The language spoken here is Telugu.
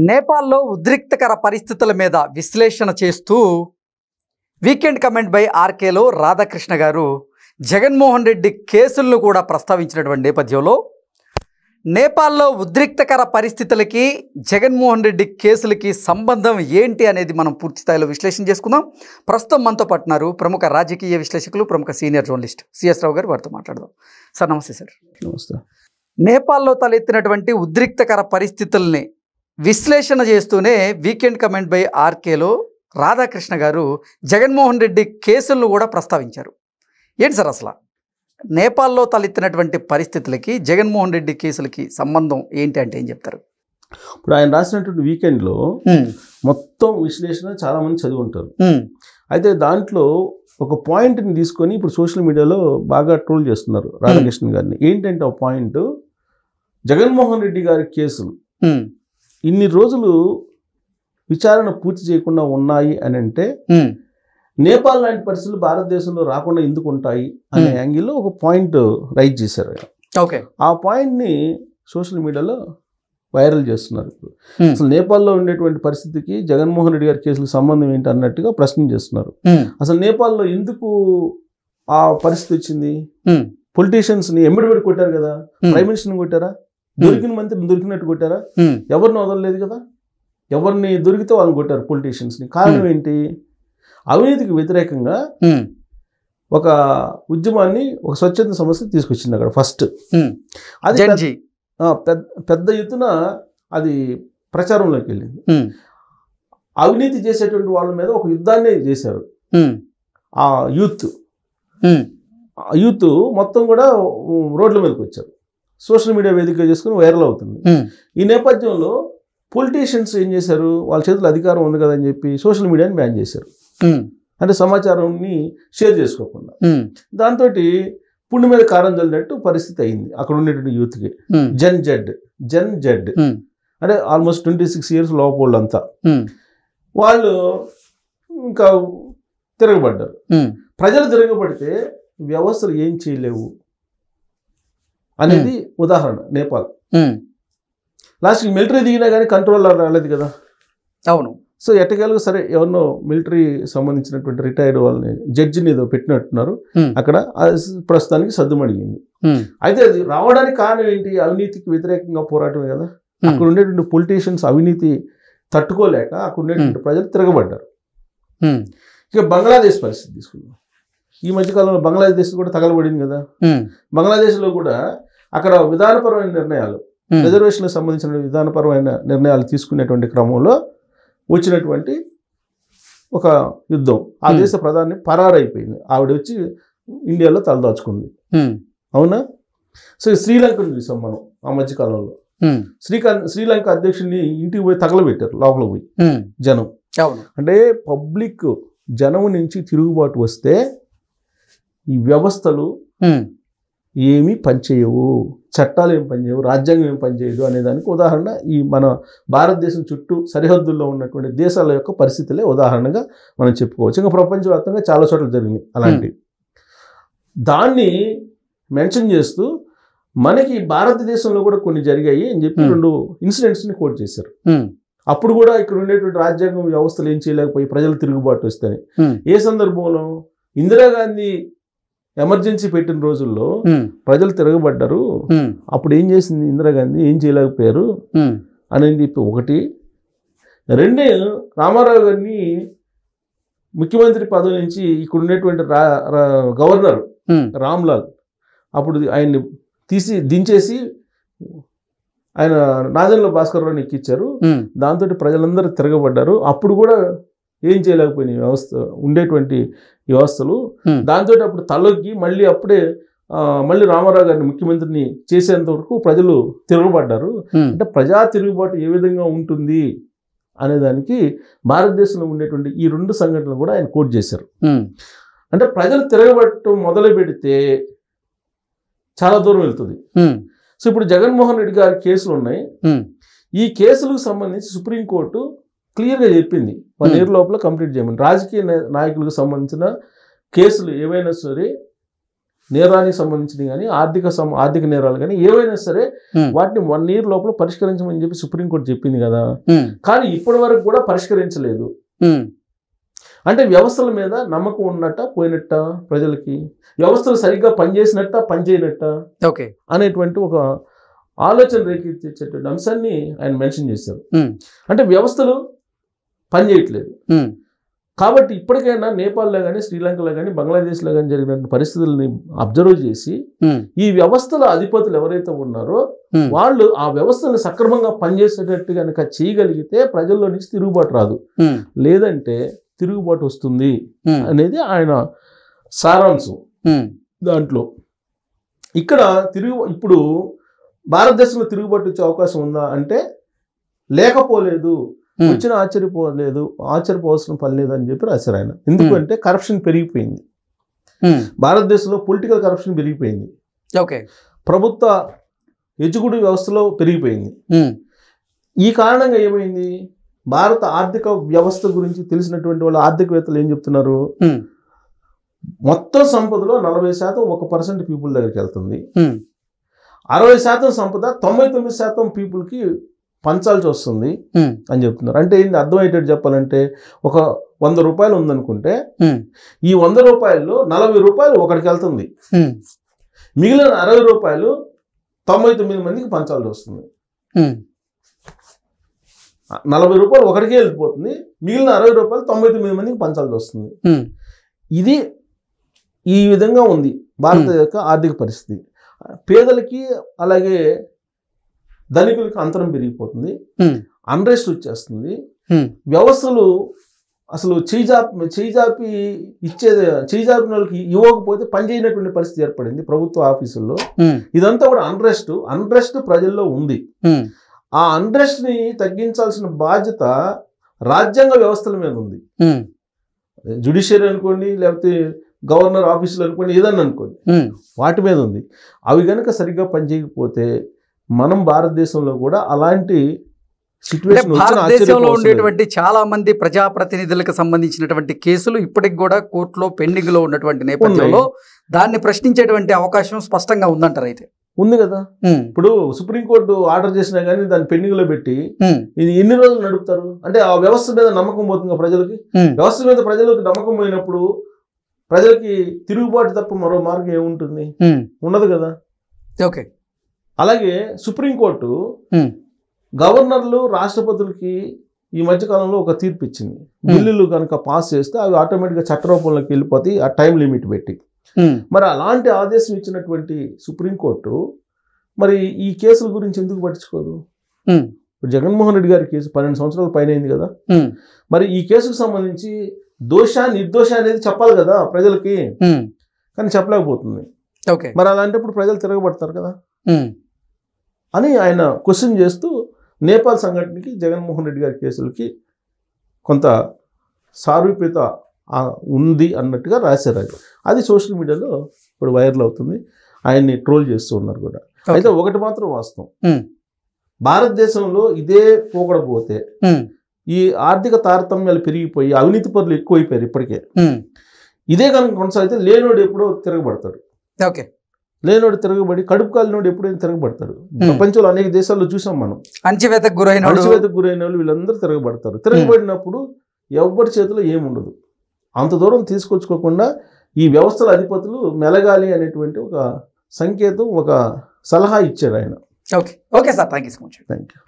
నేపాల్లో ఉద్రిక్తకర పరిస్థితుల మీద విశ్లేషణ చేస్తూ వీకెండ్ కమెంట్ బై ఆర్కేలో రాధాకృష్ణ గారు జగన్మోహన్ రెడ్డి కేసులను కూడా ప్రస్తావించినటువంటి నేపథ్యంలో నేపాల్లో ఉద్రిక్తకర పరిస్థితులకి జగన్మోహన్ రెడ్డి కేసులకి సంబంధం ఏంటి అనేది మనం పూర్తి స్థాయిలో విశ్లేషణ చేసుకుందాం. ప్రస్తుతం మనతో పాటున్నారు ప్రముఖ రాజకీయ విశ్లేషకులు, ప్రముఖ సీనియర్ జర్నలిస్ట్ సిఎస్ రావు గారు. వారితో మాట్లాడదాం. సార్ నమస్తే. సార్ నమస్తే. నేపాల్లో తలెత్తినటువంటి ఉద్రిక్తకర పరిస్థితుల్ని విశ్లేషణ చేస్తూనే వీకెండ్ కమెంట్ బై ఆర్కేలో రాధాకృష్ణ గారు జగన్మోహన్ రెడ్డి కేసులను కూడా ప్రస్తావించారు. ఏంటి సార్ అసలు నేపాల్లో తలెత్తినటువంటి పరిస్థితులకి జగన్మోహన్ రెడ్డి కేసులకి సంబంధం ఏంటి అంటే ఏం చెప్తారు? ఇప్పుడు ఆయన రాసినటువంటి వీకెండ్లో మొత్తం విశ్లేషణ చాలా మంది చదివి ఉంటారు. అయితే దాంట్లో ఒక పాయింట్ని తీసుకొని ఇప్పుడు సోషల్ మీడియాలో బాగా ట్రోల్ చేస్తున్నారు రాధాకృష్ణ గారిని. ఏంటంటే ఆ పాయింట్, జగన్మోహన్ రెడ్డి గారి కేసులు ఇన్ని రోజులు విచారణ పూర్తి చేయకుండా ఉన్నాయి అని అంటే నేపాల్ లాంటి పరిస్థితులు భారతదేశంలో రాకుండా ఎందుకు ఉంటాయి అనే యాంగిల్లో ఒక పాయింట్ రైజ్ చేశారు. ఓకే, ఆ పాయింట్ని సోషల్ మీడియాలో వైరల్ చేస్తున్నారు. ఇప్పుడు అసలు నేపాల్లో ఉండేటువంటి పరిస్థితికి జగన్మోహన్ రెడ్డి గారి కేసులకు సంబంధం ఏంటి అన్నట్టుగా ప్రశ్న చేస్తున్నారు. అసలు నేపాల్లో ఎందుకు ఆ పరిస్థితి వచ్చింది? పొలిటీషియన్స్ని ఎమ్మడిబడి కొట్టారు కదా, ప్రైమ్ మినిస్టర్ని కొట్టారా? దొరికిన మంత్రిని దొరికినట్టు కొట్టారా? ఎవరిని వదలలేదు కదా, ఎవరిని దొరికితే వాళ్ళని కొట్టారు పొలిటీషియన్స్ని. కారణం ఏంటి? అవినీతికి వ్యతిరేకంగా ఒక ఉద్యమాన్ని, ఒక స్వచ్ఛంద సంస్థ తీసుకొచ్చింది అక్కడ ఫస్ట్. అది పెద్ద ఎత్తున అది ప్రచారంలోకి వెళ్ళింది. అవినీతి చేసేటువంటి వాళ్ళ మీద ఒక యుద్ధాన్ని చేశారు. ఆ యూత్ మొత్తం కూడా రోడ్ల మీదకి వచ్చారు. సోషల్ మీడియా వేదికగా చేసుకుని వైరల్ అవుతుంది. ఈ నేపథ్యంలో పొలిటీషియన్స్ ఏం చేశారు? వాళ్ళ చేతుల్లో అధికారం ఉంది కదా అని చెప్పి సోషల్ మీడియాని బ్యాన్ చేశారు. అంటే సమాచారాన్ని షేర్ చేసుకోకుండా. దాంతో పుండు మీద కారం చల్లినట్టు పరిస్థితి అయింది అక్కడ ఉండేటువంటి యూత్కి. జన్ జెడ్ అంటే ఆల్మోస్ట్ 26 years లోపలంతా వాళ్ళు ఇంకా తిరగబడ్డారు. ప్రజలు తిరగబడితే వ్యవస్థలు ఏం చేయలేవు అనేది ఉదాహరణ. నేపాల్ లాస్ట్కి మిలిటరీ దిగినా కానీ కంట్రోల్ రాలేదు కదా. అవును. సో ఎట్టకేలకు సరే ఎవరినో మిలిటరీ సంబంధించినటువంటి రిటైర్డ్ వాళ్ళని జడ్జిని ఏదో పెట్టినట్టున్నారు అక్కడ. ప్రస్తుతానికి సద్దుమడిగింది. అయితే అది రావడానికి కారణం ఏంటి? అవినీతికి వ్యతిరేకంగా పోరాటమే కదా. అక్కడ ఉండేటువంటి పొలిటీషియన్స్ అవినీతి తట్టుకోలేక అక్కడ ఉండేటువంటి ప్రజలు తిరగబడ్డారు. ఇక బంగ్లాదేశ్ పరిస్థితి తీసుకున్నాం. ఈ మధ్యకాలంలో బంగ్లాదేశ్ కూడా తగలబడింది కదా. బంగ్లాదేశ్లో కూడా అక్కడ విధానపరమైన నిర్ణయాలు, రిజర్వేషన్లకు సంబంధించిన విధానపరమైన నిర్ణయాలు తీసుకునేటువంటి క్రమంలో వచ్చినటువంటి ఒక యుద్ధం. ఆ దేశ ప్రధాని పరారైపోయింది. ఆవిడ వచ్చి ఇండియాలో తలదాచుకుంది. అవునా? సో శ్రీలంకను చూసాం మనం ఆ మధ్యకాలంలో. శ్రీలంక అధ్యక్షుడిని ఇంటికి పోయి తగలబెట్టారు, లోపల పోయి జనం. అంటే పబ్లిక్ జనం నుంచి తిరుగుబాటు వస్తే ఈ వ్యవస్థలు ఏమీ పనిచేయవు, చట్టాలు ఏం పనిచేయవు, రాజ్యాంగం ఏం పనిచేయదు అనేదానికి ఉదాహరణ ఈ మన భారతదేశం చుట్టూ సరిహద్దుల్లో ఉన్నటువంటి దేశాల యొక్క పరిస్థితులే ఉదాహరణగా మనం చెప్పుకోవచ్చు. ఇంకా ప్రపంచవ్యాప్తంగా చాలా చోట్ల జరిగినాయి అలాంటివి. దాన్ని మెన్షన్ చేస్తూ మనకి భారతదేశంలో కూడా కొన్ని జరిగాయి అని చెప్పి 2 ఇన్సిడెంట్స్ని కోట్ చేశారు. అప్పుడు కూడా ఇక్కడ ఉండేటువంటి రాజ్యాంగం వ్యవస్థలు ఏం చేయలేకపోయి ప్రజలు తిరుగుబాటు వస్తాయి. ఏ సందర్భంలో? ఇందిరాగాంధీ ఎమర్జెన్సీ పెట్టిన రోజుల్లో ప్రజలు తిరగబడ్డారు. అప్పుడు ఏం చేసింది ఇందిరాగాంధీ? ఏం చేయలేకపోయారు అనేది ఒకటి. 2, రామారావు గారిని ముఖ్యమంత్రి పదవి నుంచి ఇక్కడ ఉండేటువంటి గవర్నర్ రామ్లాల్ అప్పుడు ఆయన్ని దించేసి ఆయన నాదెండ్ల భాస్కర్ రావుని ఎక్కించారు. దాంతో ప్రజలందరూ తిరగబడ్డారు. అప్పుడు కూడా ఏం చేయలేకపోయినాయి వ్యవస్థ, ఉండేటువంటి వ్యవస్థలు. దాంతో అప్పుడు తలొగ్గి మళ్ళీ రామారావు గారిని ముఖ్యమంత్రిని చేసేంత వరకు ప్రజలు తిరగబడ్డారు. అంటే ప్రజా తిరుగుబాటు ఏ విధంగా ఉంటుంది అనేదానికి భారతదేశంలో ఉండేటువంటి ఈ 2 సంఘటనలు కూడా ఆయన కోట్ చేశారు. అంటే ప్రజలు తిరగబట్టడం మొదలు పెడితే చాలా దూరం వెళ్తుంది. సో ఇప్పుడు జగన్మోహన్ రెడ్డి గారి కేసులు ఉన్నాయి. ఈ కేసులకు సంబంధించి సుప్రీంకోర్టు క్లియర్గా చెప్పింది 1 year లోపల కంప్లీట్ చేయమని. రాజకీయ నాయకులకు సంబంధించిన కేసులు ఏవైనా సరే నేరానికి సంబంధించినవి కానీ ఆర్థిక నేరాలు కానీ ఏవైనా సరే వాటిని 1 year లోపల పరిష్కరించమని చెప్పి సుప్రీంకోర్టు చెప్పింది కదా. కానీ ఇప్పటి వరకు కూడా పరిష్కరించలేదు. అంటే వ్యవస్థల మీద నమ్మకం ఉన్నట్ట పోయినట్ట, ప్రజలకి వ్యవస్థలు సరిగ్గా పనిచేసినట్ట పనిచేయనట్ట అనేటువంటి ఒక ఆలోచన రేకెత్తించేటువంటి అంశాన్ని ఆయన మెన్షన్ చేశారు. అంటే వ్యవస్థలు పనిచేయట్లేదు కాబట్టి ఇప్పటికైనా నేపాల్లో కానీ శ్రీలంకలో కానీ బంగ్లాదేశ్లో కానీ జరిగిన పరిస్థితుల్ని అబ్జర్వ్ చేసి ఈ వ్యవస్థల అధిపతులు ఎవరైతే ఉన్నారో వాళ్ళు ఆ వ్యవస్థను సక్రమంగా పనిచేసేటట్టు కనుక చేయగలిగితే ప్రజల్లో నుంచి తిరుగుబాటు రాదు, లేదంటే తిరుగుబాటు వస్తుంది అనేది ఆయన సారాంశం. దాంట్లో ఇక్కడ ఇప్పుడు భారతదేశంలో తిరుగుబాటు వచ్చే అవకాశం ఉందా అంటే లేకపోలేదు, వచ్చిన ఆశ్చర్యపోవాల్సిన పని లేదని చెప్పి రాశారు ఆయన. ఎందుకంటే కరప్షన్ పెరిగిపోయింది భారతదేశంలో, పొలిటికల్ కరప్షన్ పెరిగిపోయింది, ప్రభుత్వ ఎగ్జిక్యూటివ్ వ్యవస్థలో పెరిగిపోయింది. ఈ కారణంగా ఏమైంది, భారత ఆర్థిక వ్యవస్థ గురించి తెలిసినటువంటి వాళ్ళ ఆర్థికవేత్తలు ఏం చెప్తున్నారు, మొత్తం సంపదలో 40% 1% పీపుల్ దగ్గరికి వెళ్తుంది, 60% సంపద 99% పీపుల్కి పంచాల్సి వస్తుంది అని చెప్తున్నారు. అంటే ఏంటి అర్థమయ్యేటట్టు చెప్పాలంటే, ఒక 100 రూపాయలు ఉందనుకుంటే ఈ 100 రూపాయల్లో 40 రూపాయలు ఒకడికి వెళ్తుంది, మిగిలిన 60 రూపాయలు 99 మందికి పంచాల్సి వస్తుంది. 40 రూపాయలు ఒకడికే వెళ్ళిపోతుంది, మిగిలిన 60 రూపాయలు 99 మందికి పంచాల్సి వస్తుంది. ఇది ఈ విధంగా ఉంది భారత యొక్క ఆర్థిక పరిస్థితి. పేదలకి అలాగే ధనికులకి అంతరం పెరిగిపోతుంది, అన్రెస్ట్ వచ్చేస్తుంది, వ్యవస్థలు అసలు చేయిజాపి చేయిజాపిన వాళ్ళకి ఇవ్వకపోతే పనిచేయనటువంటి పరిస్థితి ఏర్పడింది ప్రభుత్వ ఆఫీసుల్లో. ఇదంతా కూడా అన్రెస్ట్ ప్రజల్లో ఉంది. ఆ అన్రెస్ట్ ని తగ్గించాల్సిన బాధ్యత రాజ్యాంగ వ్యవస్థల మీద ఉంది. జ్యుడిషియరీ అనుకోండి, లేకపోతే గవర్నర్ ఆఫీసులు అనుకోండి, ఏదన్నా అనుకోండి, వాటి మీద ఉంది. అవి కనుక సరిగ్గా పనిచేయకపోతే మనం భారతదేశంలో కూడా అలాంటి భారతదేశంలో ఉండేటువంటి చాలా మంది ప్రజాప్రతినిధులకు సంబంధించినటువంటి కేసులు ఇప్పటికి కూడా కోర్టులో పెండింగ్ లో ఉన్నటువంటి నేపథ్యంలో దాన్ని ప్రశ్నించేటువంటి అవకాశం స్పష్టంగా ఉందంటారు. అయితే ఉంది కదా, ఇప్పుడు సుప్రీంకోర్టు ఆర్డర్ చేసినా కానీ దాన్ని పెండింగ్ లో పెట్టి ఇది ఎన్ని రోజులు నడుపుతారు? అంటే ఆ వ్యవస్థ మీద నమ్మకం పోతుంది ప్రజలకి. వ్యవస్థ మీద ప్రజలకు నమ్మకం పోయినప్పుడు ప్రజలకి తిరుగుబాటు తప్ప మరో మార్గం ఏముంటుంది? ఉండదు కదా. అలాగే సుప్రీంకోర్టు గవర్నర్లు రాష్ట్రపతులకి ఈ మధ్యకాలంలో ఒక తీర్పు ఇచ్చింది, బిల్లులు కనుక పాస్ చేస్తే అవి ఆటోమేటిక్గా చట్టరూపంలోకి వెళ్ళిపోతాయి ఆ టైం లిమిట్ పెట్టి. మరి అలాంటి ఆదేశం ఇచ్చినటువంటి సుప్రీంకోర్టు మరి ఈ కేసుల గురించి ఎందుకు పట్టించుకోదు? ఇప్పుడు జగన్మోహన్ రెడ్డి గారి కేసు 12 సంవత్సరాల పైన అయింది కదా, మరి ఈ కేసుకు సంబంధించి నిర్దోష అనేది చెప్పాలి కదా ప్రజలకి, కానీ చెప్పలేకపోతుంది. మరి అలాంటప్పుడు ప్రజలు తిరగబడతారు కదా అని ఆయన క్వశ్చన్ చేస్తూ నేపాల్ సంఘటనకి జగన్మోహన్ రెడ్డి గారి కేసులకి కొంత సారూప్యత ఉంది అన్నట్టుగా రాశారు. అది సోషల్ మీడియాలో ఇప్పుడు వైరల్ అవుతుంది, ఆయన్ని ట్రోల్ చేస్తూ ఉన్నారు కూడా. అయితే ఒకటి మాత్రం వాస్తవం, భారతదేశంలో ఇదే పోకడపోతే ఈ ఆర్థిక తారతమ్యాలు పెరిగిపోయి అవినీతి పరులు ఎక్కువైపోయారు ఇప్పటికే. ఇదే కనుక కొనసాగితే లేనోడు ఎప్పుడో తిరగబడతాడు. లేనోడు తిరగబడి కడుపు కాలినోడు ఎప్పుడైనా తిరగబడతాడు. ప్రపంచంలో అనేక దేశాల్లో చూసాం మనం, అణచివేతకు గురైన వాళ్ళు వీళ్ళందరూ తిరగబడతారు. తిరగబడినప్పుడు ఎవరి చేతిలో ఏముండదు. అంత దూరం తీసుకొచ్చుకోకుండా ఈ వ్యవస్థల అధిపతులు మెలగాలి అనేటువంటి ఒక సంకేతం, ఒక సలహా ఇచ్చారు ఆయన. Okay sir, thank you so much. Thank you.